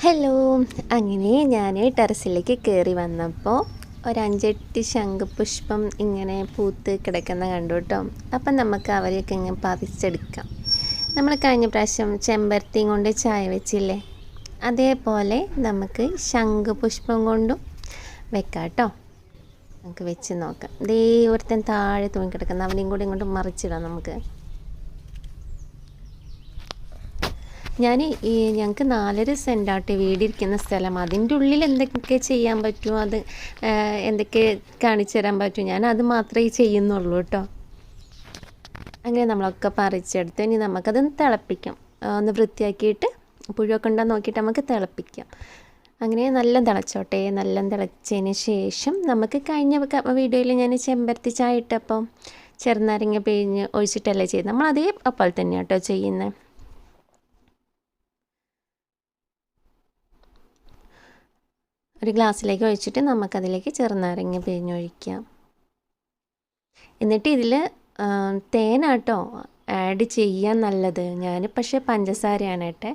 Hello. അങ്ങനെ ഞാൻ ടെറസിലേക്ക് കയറി വന്നപ്പോൾ ഒരു 5-8 ശംഖുപുഷ്പം ഇങ്ങനെ പൂത്ത് കിടക്കുന്ന കണ്ടു കേട്ടോ. അപ്പം നമുക്ക് അവരെയൊക്കെ ഇങ്ങനെ പറിച്ചെടുക്കാം. നമ്മൾ കഴിഞ്ഞ പ്രാവശ്യം ചെമ്പരത്തി കൊണ്ട് ചായ വെച്ചില്ലേ, അതേപോലെ നമുക്ക് ശംഖുപുഷ്പം കൊണ്ടും വെക്കാം കേട്ടോ. നമുക്ക് വെച്ച് നോക്കാം. ദേ ഒരുത്തൻ താഴെ തൂങ്ങിക്കിടക്കുന്ന, അവനെയും കൂടി ഇങ്ങോട്ട് മറിച്ചിടാം നമുക്ക്. ഞങ്ങൾക്ക് 4 സെൻറ്റാട്ടെ വീടിരിക്കുന്ന സ്ഥലം. അതിൻ്റെ ഉള്ളിൽ എന്തൊക്കെ ചെയ്യാൻ പറ്റുമോ അത് എന്തൊക്കെ കാണിച്ചു തരാൻ പറ്റും, ഞാൻ അത് മാത്രമേ ചെയ്യുന്നുള്ളൂ കേട്ടോ. അങ്ങനെ നമ്മളൊക്കെ പറിച്ചെടുത്ത് ഇനി നമുക്കതൊന്ന് തിളപ്പിക്കാം. ഒന്ന് വൃത്തിയാക്കിയിട്ട് പുഴുവൊക്കെ ഉണ്ടോ നോക്കിയിട്ട് നമുക്ക് തിളപ്പിക്കാം. അങ്ങനെ നല്ല തിളച്ചോട്ടെ. നല്ല തിളച്ചതിന് ശേഷം നമുക്ക് കഴിഞ്ഞ വീഡിയോയിൽ ഞാൻ ചെമ്പരത്തി ചായ ഇട്ടപ്പോൾ ചെറുനാരങ്ങ പിഴിഞ്ഞ് ഒഴിച്ചിട്ടല്ലേ ചെയ്ത്, നമ്മൾ അതേപോലെ തന്നെയാണ് കേട്ടോ ചെയ്യുന്നത്. ഒരു ഗ്ലാസ്സിലേക്ക് ഒഴിച്ചിട്ട് നമുക്കതിലേക്ക് ചെറുനാരങ്ങ പിഴിഞ്ഞൊഴിക്കാം. എന്നിട്ട് ഇതിൽ തേനാട്ടോ ആഡ് ചെയ്യാൻ നല്ലത്. ഞാൻ പക്ഷേ പഞ്ചസാരയാണ് കേട്ടെ.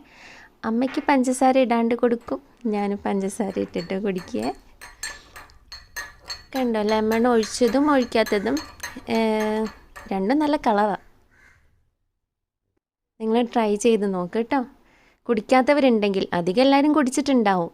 അമ്മയ്ക്ക് പഞ്ചസാര ഇടാണ്ട് കൊടുക്കും, ഞാൻ പഞ്ചസാര ഇട്ടിട്ട് കുടിക്കുക. കണ്ടോ, ലെമൺ ഒഴിച്ചതും ഒഴിക്കാത്തതും രണ്ടും നല്ല കളറാണ്. നിങ്ങൾ ട്രൈ ചെയ്ത് നോക്ക് കേട്ടോ. കുടിക്കാത്തവരുണ്ടെങ്കിൽ, അധികം എല്ലാവരും കുടിച്ചിട്ടുണ്ടാവും.